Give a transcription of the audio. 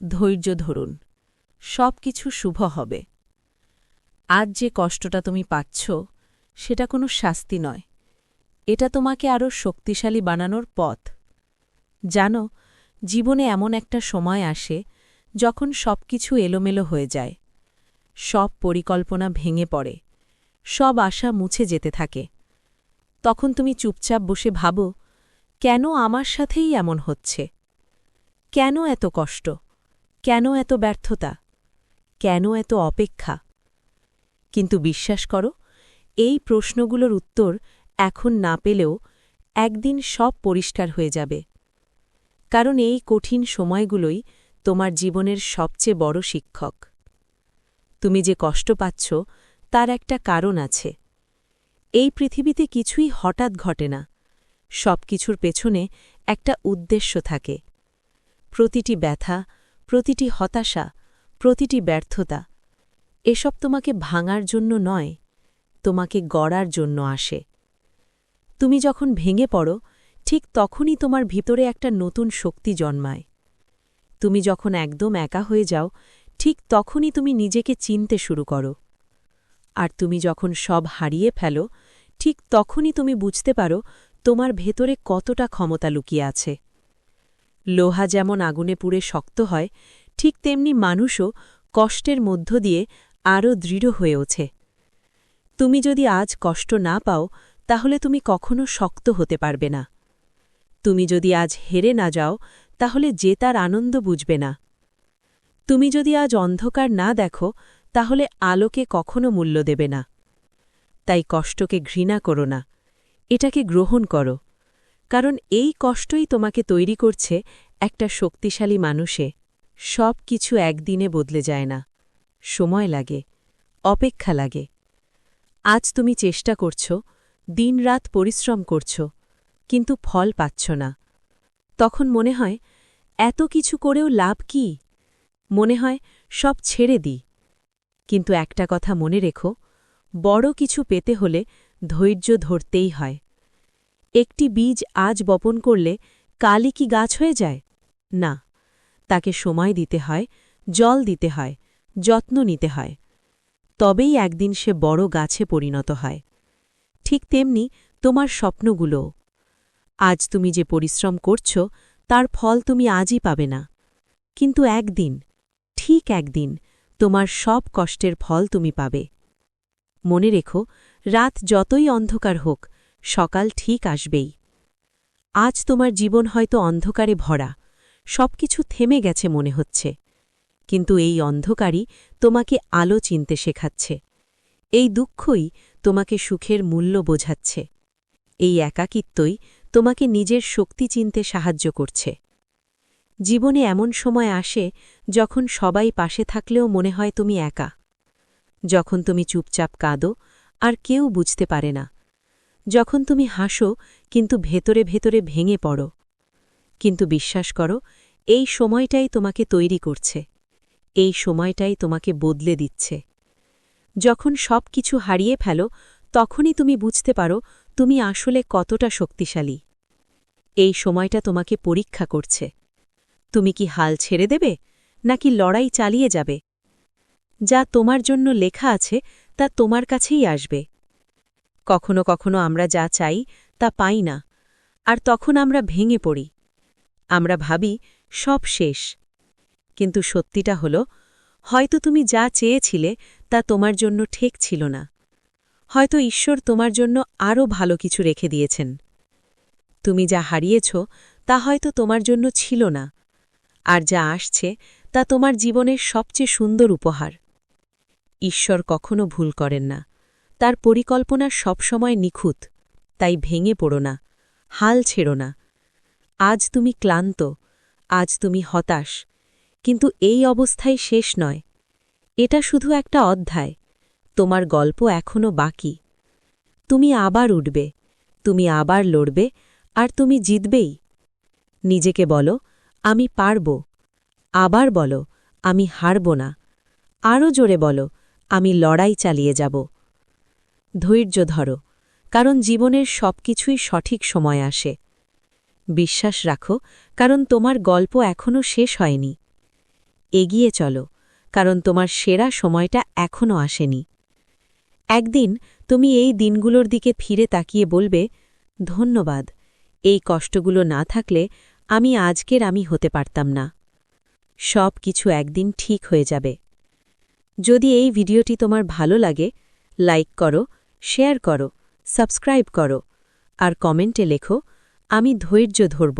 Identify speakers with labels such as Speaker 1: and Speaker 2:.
Speaker 1: ধৈর্য ধরুন, সব কিছু শুভ হবে। আজ যে কষ্টটা তুমি পাচ্ছ সেটা কোনো শাস্তি নয়, এটা তোমাকে আরও শক্তিশালী বানানোর পথ। জানো, জীবনে এমন একটা সময় আসে যখন সবকিছু এলোমেলো হয়ে যায়, সব পরিকল্পনা ভেঙে পড়ে, সব আশা মুছে যেতে থাকে। তখন তুমি চুপচাপ বসে ভাবো, কেন আমার সাথেই এমন হচ্ছে? কেন এত কষ্ট? কেন এত ব্যর্থতা? কেন এত অপেক্ষা? কিন্তু বিশ্বাস করো, এই প্রশ্নগুলোর উত্তর এখন না পেলেও একদিন সব পরিষ্কার হয়ে যাবে। কারণ এই কঠিন সময়গুলোই তোমার জীবনের সবচেয়ে বড় শিক্ষক। তুমি যে কষ্ট পাচ্ছ তার একটা কারণ আছে। এই পৃথিবীতে কিছুই হঠাৎ ঘটে না, সব কিছুর পেছনে একটা উদ্দেশ্য থাকে। প্রতিটি ব্যথা, প্রতিটি হতাশা, প্রতিটি ব্যর্থতা, এসব তোমাকে ভাঙার জন্য নয়, তোমাকে গড়ার জন্য আসে। তুমি যখন ভেঙে পড়ো, ঠিক তখনই তোমার ভিতরে একটা নতুন শক্তি জন্মায়। তুমি যখন একদম একা হয়ে যাও, ঠিক তখনই তুমি নিজেকে চিনতে শুরু করো। আর তুমি যখন সব হারিয়ে ফেলো, ঠিক তখনই তুমি বুঝতে পারো তোমার ভেতরে কতটা ক্ষমতা লুকিয়ে আছে। লোহা যেমন আগুনে পুড়ে শক্ত হয়, ঠিক তেমনি মানুষও কষ্টের মধ্য দিয়ে আরও দৃঢ় হয়ে ওঠে। তুমি যদি আজ কষ্ট না পাও, তাহলে তুমি কখনো শক্ত হতে পারবে না। তুমি যদি আজ হেরে না যাও, তাহলে জেতার আনন্দ বুঝবে না। তুমি যদি আজ অন্ধকার না দেখো, তাহলে আলোকে কখনো মূল্য দেবে না। তাই কষ্টকে ঘৃণা করো না, এটাকে গ্রহণ করো। কারণ এই কষ্টই তোমাকে তৈরি করছে একটা শক্তিশালী মানুষে। সব কিছু একদিনে বদলে যায় না, সময় লাগে, অপেক্ষা লাগে। আজ তুমি চেষ্টা করছ, দিনরাত পরিশ্রম করছ, কিন্তু ফল পাচ্ছ না। তখন মনে হয়, এত কিছু করেও লাভ কি? মনে হয় সব ছেড়ে দিই। কিন্তু একটা কথা মনে রেখো, বড় কিছু পেতে হলে ধৈর্য ধরতেই হয়। একটি বীজ আজ বপন করলে কালই কি গাছ হয়ে যায়? না, তাকে সময় দিতে হয়, জল দিতে হয়, যত্ন নিতে হয়। তবেই একদিন সে বড় গাছে পরিণত হয়। ঠিক তেমনি তোমার স্বপ্নগুলোও। আজ তুমি যে পরিশ্রম করছ, তার ফল তুমি আজই পাবে না। কিন্তু একদিন, ঠিক একদিন, তোমার সব কষ্টের ফল তুমি পাবে। মনে রেখো, রাত যতই অন্ধকার হোক, সকাল ঠিক আসবেই। আজ তোমার জীবন হয়তো অন্ধকারে ভরা, সবকিছু থেমে গেছে মনে হচ্ছে। কিন্তু এই অন্ধকারই তোমাকে আলো চিনতে শেখাচ্ছে। এই দুঃখই তোমাকে সুখের মূল্য বোঝাচ্ছে। এই একাকিত্বই তোমাকে নিজের শক্তি চিনতে সাহায্য করছে। জীবনে এমন সময় আসে যখন সবাই পাশে থাকলেও মনে হয় তুমি একা। যখন তুমি চুপচাপ কাঁদো আর কেউ বুঝতে পারে না। যখন তুমি হাসো কিন্তু ভেতরে ভেতরে ভেঙে পড়ো। কিন্তু বিশ্বাস করো, এই সময়টাই তোমাকে তৈরি করছে। এই সময়টাই তোমাকে বদলে দিচ্ছে। যখন সব কিছু হারিয়ে ফেলো, তখনই তুমি বুঝতে পারো তুমি আসলে কতটা শক্তিশালী। এই সময়টা তোমাকে পরীক্ষা করছে। তুমি কি হাল ছেড়ে দেবে, নাকি লড়াই চালিয়ে যাবে? যা তোমার জন্য লেখা আছে তা তোমার কাছেই আসবে। কখনো কখনো আমরা যা চাই তা পাই না, আর তখন আমরা ভেঙে পড়ি। আমরা ভাবি সব শেষ। কিন্তু সত্যিটা হলো, হয়তো তুমি যা চেয়েছিলে তা তোমার জন্য ঠিক ছিল না। হয়তো ঈশ্বর তোমার জন্য আরও ভালো কিছু রেখে দিয়েছেন। তুমি যা হারিয়েছ তা হয়তো তোমার জন্য ছিল না, আর যা আসছে তা তোমার জীবনের সবচেয়ে সুন্দর উপহার। ঈশ্বর কখনো ভুল করেন না, তার পরিকল্পনা সবসময় নিখুঁত। তাই ভেঙে পড়ো না, হাল ছেড়ো না। আজ তুমি ক্লান্ত, আজ তুমি হতাশ, কিন্তু এই অবস্থায় শেষ নয়। এটা শুধু একটা অধ্যায়। তোমার গল্প এখনও বাকি। তুমি আবার উঠবে, তুমি আবার লড়বে, আর তুমি জিতবেই। নিজেকে বলো, আমি পারব। আবার বলো, আমি হারব না। আরও জোরে বলো, আমি লড়াই চালিয়ে যাব। ধৈর্য ধরো, কারণ জীবনের সবকিছুই সঠিক সময় আসে। বিশ্বাস রাখো, কারণ তোমার গল্প এখনও শেষ হয়নি। এগিয়ে চলো, কারণ তোমার সেরা সময়টা এখনও আসেনি। একদিন তুমি এই দিনগুলোর দিকে ফিরে তাকিয়ে বলবে, ধন্যবাদ, এই কষ্টগুলো না থাকলে আমি আজকের আমি হতে পারতাম না। সব কিছু একদিন ঠিক হয়ে যাবে। যদি এই ভিডিওটি তোমার ভালো লাগে, লাইক করো, শেয়ার করো, সাবস্ক্রাইব করো, আর কমেন্টে লেখো, আমি ধৈর্য ধরব।